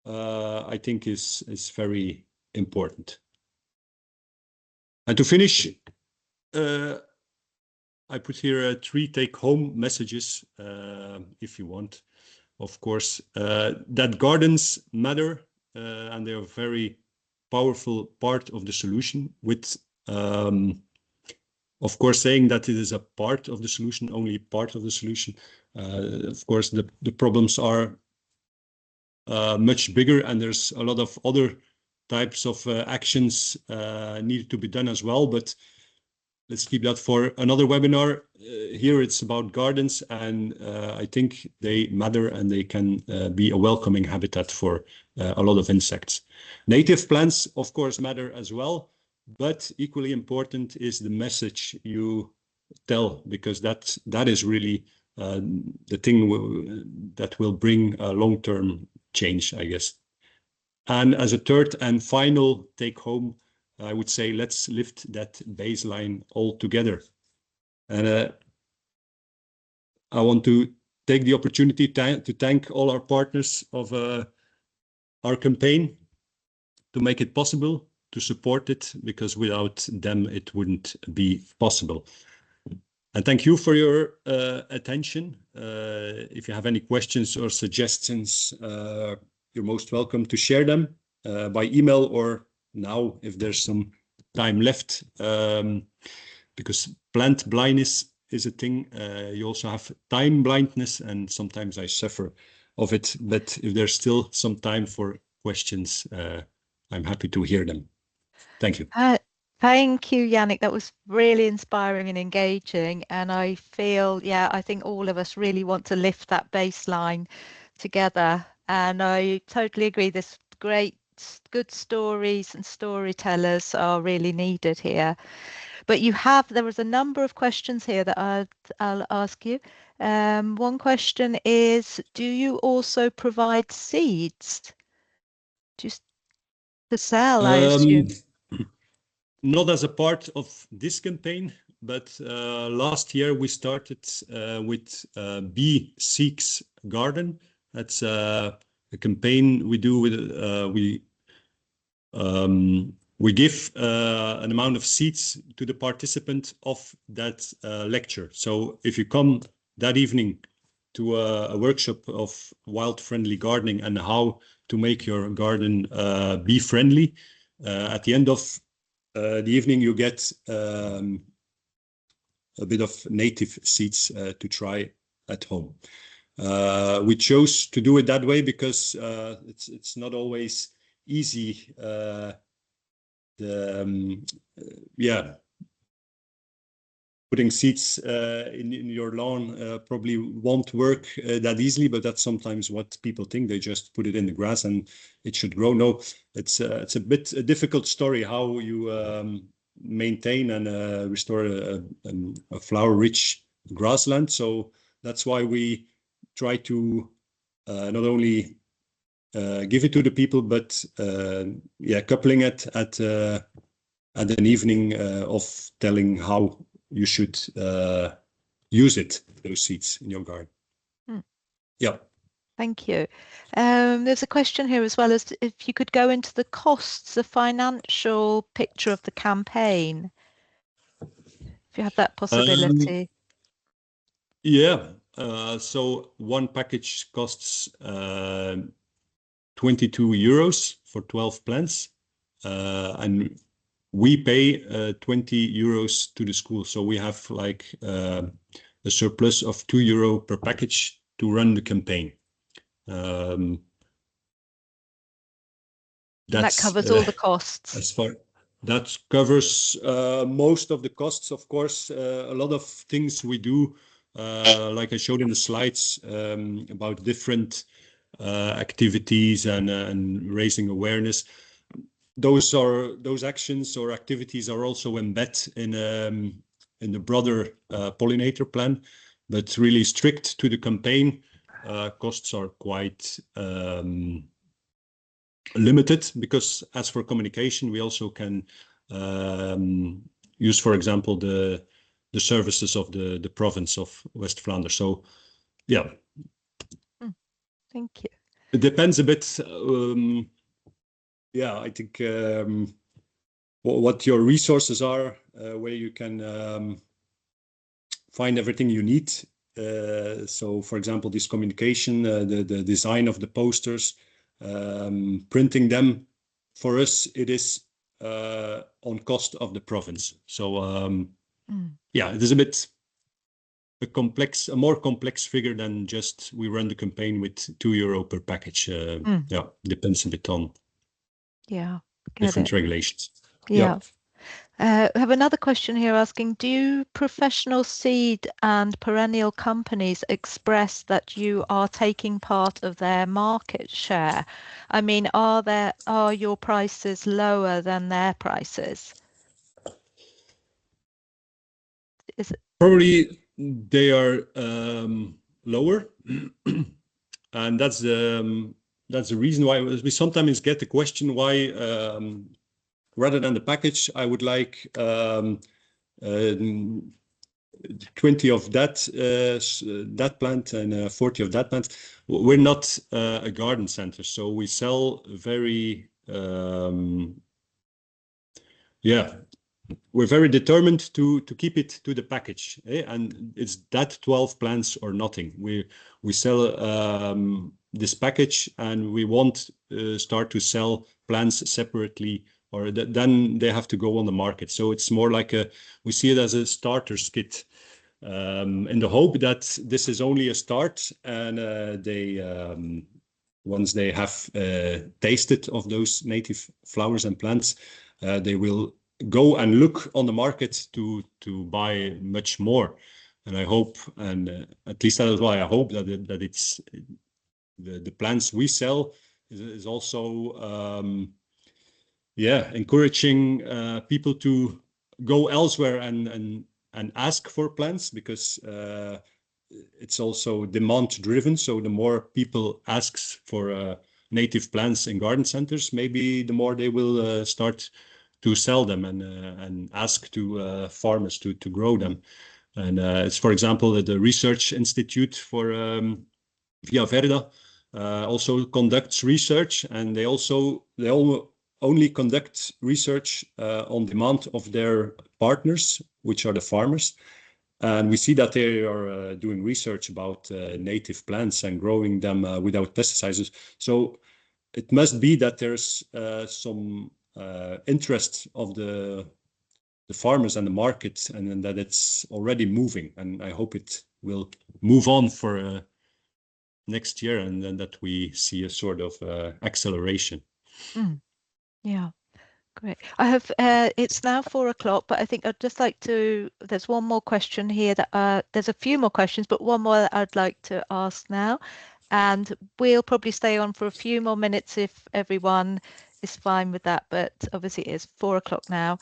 Speaker 2: I think is very important. And to finish, I put here 3 take-home messages, if you want. Of course, that gardens matter, and they're a very powerful part of the solution, with of course saying that it is a part of the solution, only part of the solution. Of course, the problems are much bigger, and there's a lot of other types of actions needed to be done as well, but let's keep that for another webinar. Here it's about gardens, and I think they matter, and they can be a welcoming habitat for a lot of insects. Native plants, of course, matter as well, but equally important is the message you tell, because that is really the thing that will bring a long-term change, I guess. And as a third and final take-home, I would say let's lift that baseline all together. And I want to take the opportunity to thank all our partners of our campaign to make it possible, to support it, because without them it wouldn't be possible. And thank you for your attention. If you have any questions or suggestions, you're most welcome to share them by email or now, if there's some time left, because plant blindness is a thing. You also have time blindness, and sometimes I suffer of it. But if there's still some time for questions, I'm happy to hear them. Thank you.
Speaker 3: Thank you, Yannick. That was really inspiring and engaging. And I feel, I think all of us really want to lift that baseline together. And I totally agree. This good stories and storytellers are really needed here. But there was a number of questions here that I'll ask you. One question is, do you also provide seeds to sell, I assume?
Speaker 2: Not as a part of this campaign, but last year we started with Bee Seeks Garden. That's a campaign we do with We give an amount of seats to the participant of that lecture. So if you come that evening to a workshop of wild-friendly gardening and how to make your garden bee friendly, at the end of the evening you get a bit of native seeds to try at home. We chose to do it that way because it's not always easy. Putting seeds in your lawn probably won't work that easily, but that's sometimes what people think. They just put it in the grass and it should grow. No, it's a bit a difficult story how you maintain and restore a flower-rich grassland. So that's why we try to not only give it to the people, but coupling it at an evening of telling how you should use those seeds in your garden. Yeah.
Speaker 3: Thank you. There's a question here as well as if you could go into the costs, the financial picture of the campaign, if you have that possibility.
Speaker 2: So one package costs 22 euros for 12 plants, and we pay 20 euros to the school. So we have like a surplus of 2 euro per package to run the campaign.
Speaker 3: That covers all the costs.
Speaker 2: That covers most of the costs, of course. A lot of things we do, like I showed in the slides, about different activities and raising awareness. Those actions or activities are also embedded in the broader Pollinator plan, but really strict to the campaign. Costs are quite limited because as for communication, we also can use, for example, the services of the province of West Flanders. So, yeah.
Speaker 3: Thank you.
Speaker 2: It depends a bit. I think what your resources are, where you can find everything you need. So, for example, this communication, the design of the posters, printing them, for us, it is on cost of the province. So, it is a bit a more complex figure than just we run the campaign with 2 euro per package. Depends a bit on different regulations.
Speaker 3: I have another question here asking, do professional seed and perennial companies express that you are taking part of their market share? I mean, are your prices lower than their prices?
Speaker 2: Probably they are lower, and that's the reason why we sometimes get the question why rather than the package, I would like 20 of that plant and 40 of that plant. We're not a garden center, so we sell very we're very determined to keep it to the package, and it's that 12 plants or nothing. We sell this package, and we won't start to sell plants separately, or then they have to go on the market. So it's more like we see it as a starter's kit, in the hope that this is only a start, and they once they have tasted of those native flowers and plants, they will go and look on the market to buy much more. And I hope, and at least that is why I hope that it's the plants we sell is also encouraging people to go elsewhere and ask for plants, because it's also demand driven. So the more people asks for native plants in garden centers, maybe the more they will start to sell them and ask to farmers to grow them. And it's, for example, the Research Institute for Via Verda also conducts research, and they only conduct research on demand of their partners, which are the farmers. And we see that they are doing research about native plants and growing them without pesticides. So it must be that there's some interest of the farmers and the market, and that it's already moving. And I hope it will move on for next year, and then that we see a sort of acceleration.
Speaker 3: Yeah. Great. I have, it's now 4 o'clock, but I think I'd just like to, there's one more question here that, there's a few more questions, but one more that I'd like to ask now. And we'll probably stay on for a few more minutes if everyone is fine with that, but obviously it is 4 o'clock now.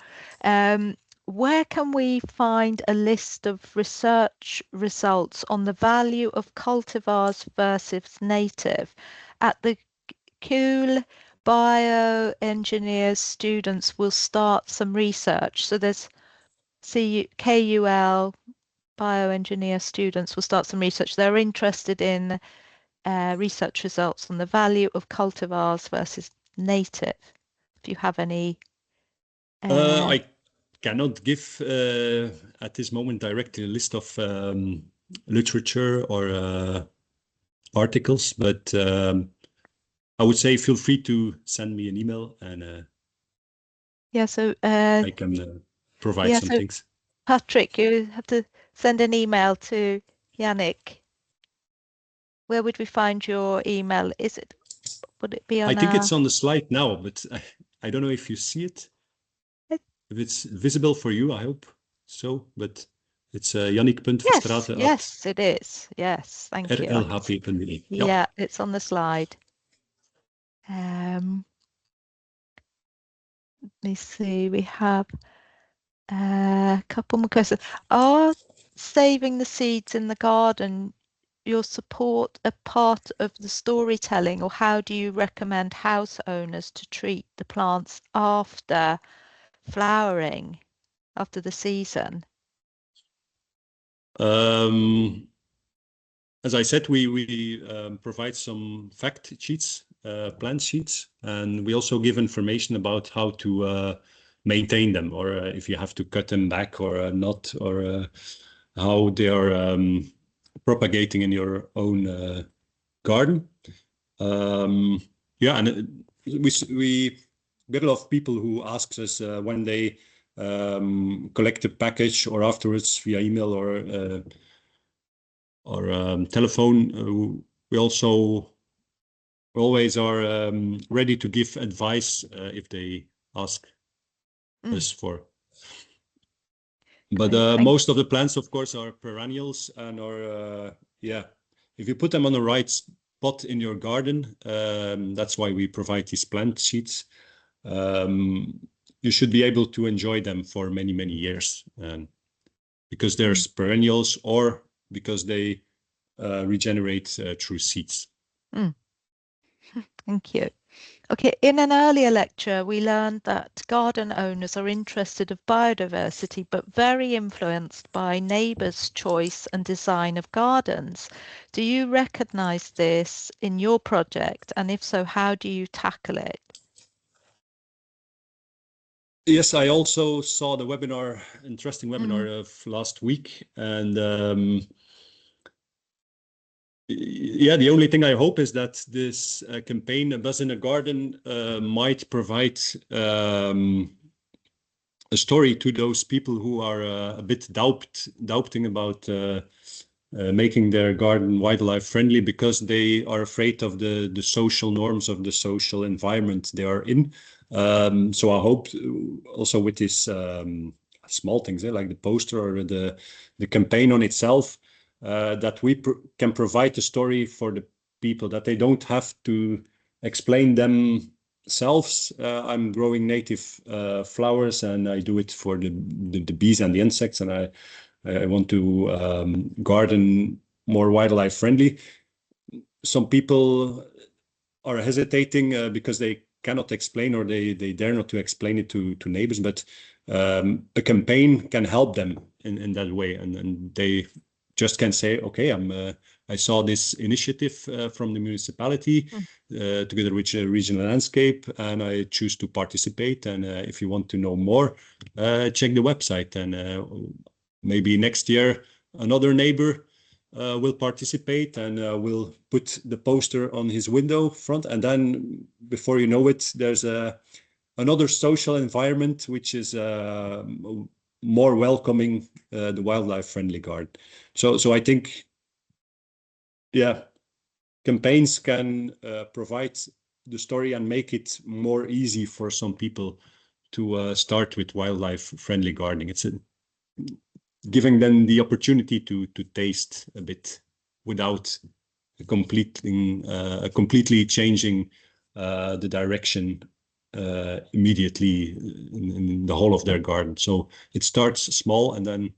Speaker 3: Where can we find a list of research results on the value of cultivars versus native? At the Cool bioengineers students will start some research. So there's KUL bioengineer students will start some research. They're interested in research results on the value of cultivars versus native. If you have any.
Speaker 2: I cannot give at this moment directly a list of literature or articles, but I would say feel free to send me an email, and
Speaker 3: yeah, so
Speaker 2: I can provide some things.
Speaker 3: Patrick, you have to send an email to Yannick. Where would we find your email? Would it be on?
Speaker 2: I think it's on the slide now, but I don't know if you see it. If it's visible for you, I hope so. But it's Yannick Verstraete.
Speaker 3: Yes, it is. Yes, thank you.
Speaker 2: rlhp.be.
Speaker 3: Yeah, it's on the slide. Let me see. We have a couple more questions. Are saving the seeds in the garden your support a part of the storytelling, or how do you recommend house owners to treat the plants after flowering, after the season?
Speaker 2: As I said, we provide some fact sheets, plant sheets, and we also give information about how to maintain them, or if you have to cut them back or not, or how they are propagating in your own garden. Yeah, and we get a lot of people who ask us when they collect a package or afterwards via email or telephone. We also always are ready to give advice if they ask us for. But most of the plants, of course, are perennials and are, yeah, if you put them on the right spot in your garden, that's why we provide these plant sheets. You should be able to enjoy them for many, many years, because there's perennials or because they regenerate through seeds.
Speaker 3: Thank you. Okay, in an earlier lecture, we learned that garden owners are interested of biodiversity, but very influenced by neighbours' choice and design of gardens. Do you recognise this in your project? And if so, how do you tackle it?
Speaker 2: Yes, I also saw the webinar, interesting webinar of last week. And yeah, the only thing I hope is that this campaign, A Buzz in a Garden, might provide a story to those people who are a bit doubting about making their garden wildlife friendly, because they are afraid of the social norms of the social environment they are in. So I hope also with these small things, like the poster or the campaign on itself, that we can provide the story for the people, that they don't have to explain themselves. I'm growing native flowers, and I do it for the bees and the insects, and I want to garden more wildlife friendly. Some people are hesitating because they cannot explain, or they dare not to explain it to neighbors, but a campaign can help them in that way, and they just can say, okay, I'm I saw this initiative from the municipality together with Regional Landscape, and I choose to participate. And if you want to know more, check the website. And maybe next year another neighbor will participate and will put the poster on his window front. And then before you know it, there's another social environment which is more welcoming, the wildlife-friendly garden. So I think, yeah, campaigns can provide the story and make it more easy for some people to start with wildlife-friendly gardening. It's giving them the opportunity to taste a bit without completely changing the direction immediately in the whole of their garden. So it starts small, and then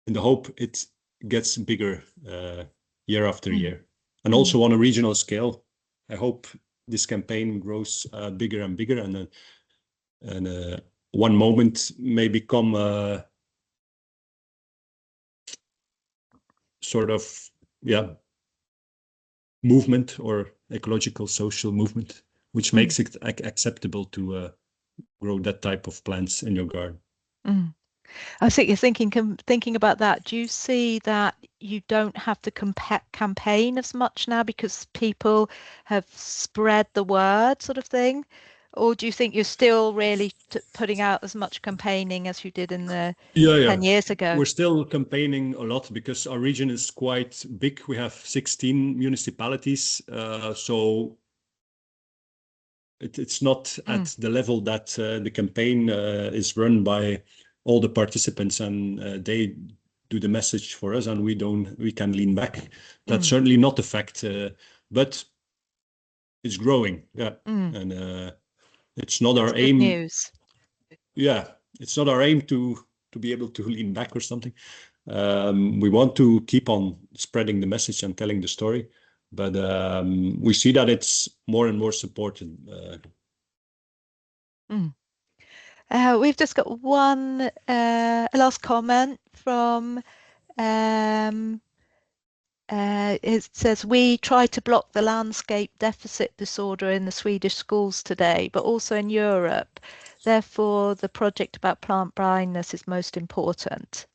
Speaker 2: in the hope it gets bigger year after year. And also on a regional scale, I hope this campaign grows bigger and bigger, and one moment may become a sort of movement or ecological social movement, which makes it acceptable to grow that type of plants in your garden.
Speaker 3: I think you're thinking about that. Do you see that you don't have to campaign as much now because people have spread the word, sort of thing? Or do you think you're still really putting out as much campaigning as you did in the 10 years ago?
Speaker 2: We're still campaigning a lot because our region is quite big. We have 16 municipalities, so it's not at the level that the campaign is run by all the participants, and they do the message for us, and we can lean back. That's certainly not the fact, but it's growing. And it's not our aim.
Speaker 3: News.
Speaker 2: It's not our aim to be able to lean back or something. We want to keep on spreading the message and telling the story, but we see that it's more and more supported.
Speaker 3: We've just got one last comment from it says, we try to block the landscape deficit disorder in the Swedish schools today, but also in Europe. Therefore, the project about plant blindness is most important.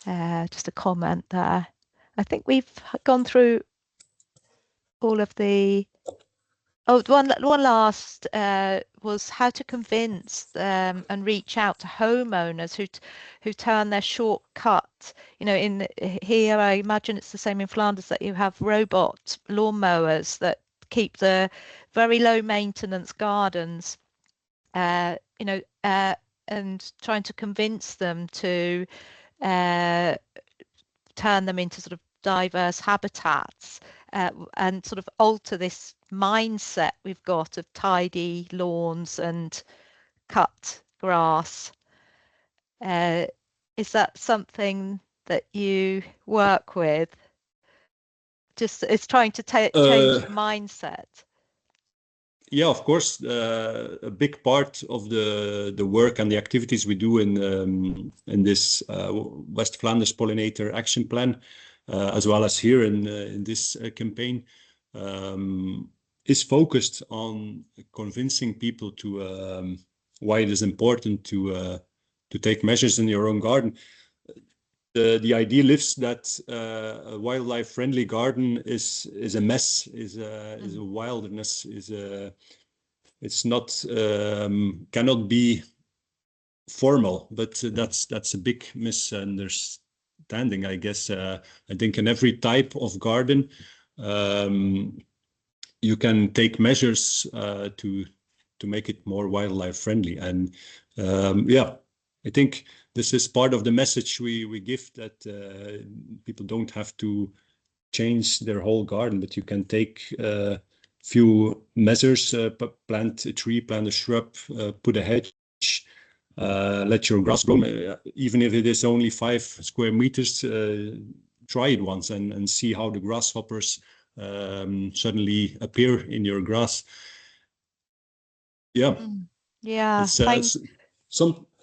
Speaker 3: Just a comment there. I think we've gone through all of the... Oh, one last was how to convince and reach out to homeowners who turn their shortcut. You know, in here, I imagine it's the same in Flanders, that you have robot lawnmowers that keep the very low maintenance gardens, and trying to convince them to turn them into sort of diverse habitats. And sort of alter this mindset we've got of tidy lawns and cut grass. Is that something that you work with? Just it's trying to change the mindset.
Speaker 2: Yeah, of course. A big part of the work and the activities we do in this West Flanders Pollinator Action Plan, as well as here in this campaign, is focused on convincing people to why it is important to take measures in your own garden. The idea lives that a wildlife-friendly garden is a mess, is a wilderness, it's not cannot be formal, but that's a big misunderstanding, I guess. I think in every type of garden, you can take measures to make it more wildlife friendly. And I think this is part of the message we give, that people don't have to change their whole garden, but you can take few measures, plant a tree, plant a shrub, put a hedge, let your grass grow, even if it is only 5 square meters. Try it once and see how the grasshoppers suddenly appear in your grass.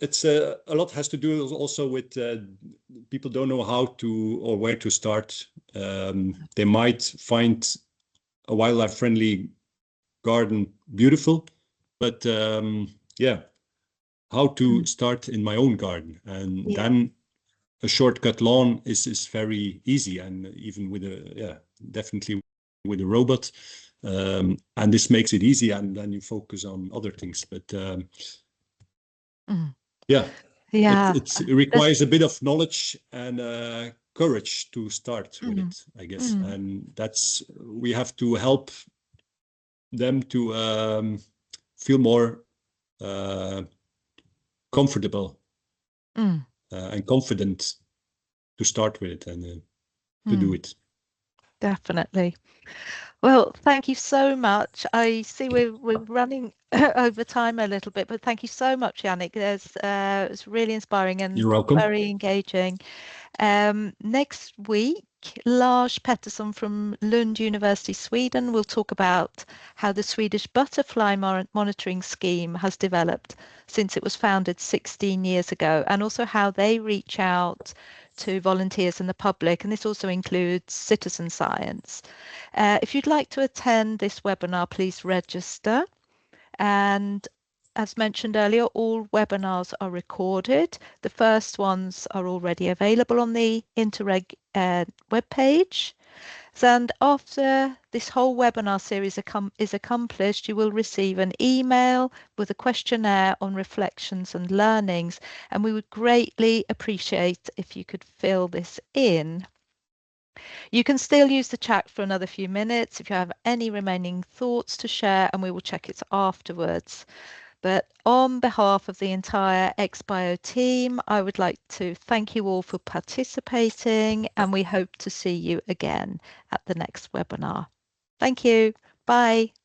Speaker 2: it's a lot has to do also with people don't know how to or where to start. They might find a wildlife-friendly garden beautiful, but yeah, how to start in my own garden, and then a shortcut lawn is very easy, and even with definitely with a robot, and this makes it easy, and then you focus on other things. But it requires a bit of knowledge and courage to start with it, I guess, and we have to help them to feel more comfortable and confident to start with it and to do it.
Speaker 3: Definitely. Well, thank you so much. I see we're running over time a little bit, but thank you so much, Yannick. It's really inspiring and
Speaker 2: You're welcome.
Speaker 3: Very engaging. Next week, Lars Pettersson from Lund University, Sweden, will talk about how the Swedish butterfly monitoring scheme has developed since it was founded 16 years ago, and also how they reach out to volunteers and the public, and this also includes citizen science. If you'd like to attend this webinar, please register. And as mentioned earlier, all webinars are recorded. The first ones are already available on the Interreg webpage. And after this whole webinar series is accomplished, you will receive an email with a questionnaire on reflections and learnings, and we would greatly appreciate if you could fill this in. You can still use the chat for another few minutes if you have any remaining thoughts to share, and we will check it afterwards. But on behalf of the entire EXPBIO team, I would like to thank you all for participating, and we hope to see you again at the next webinar. Thank you. Bye.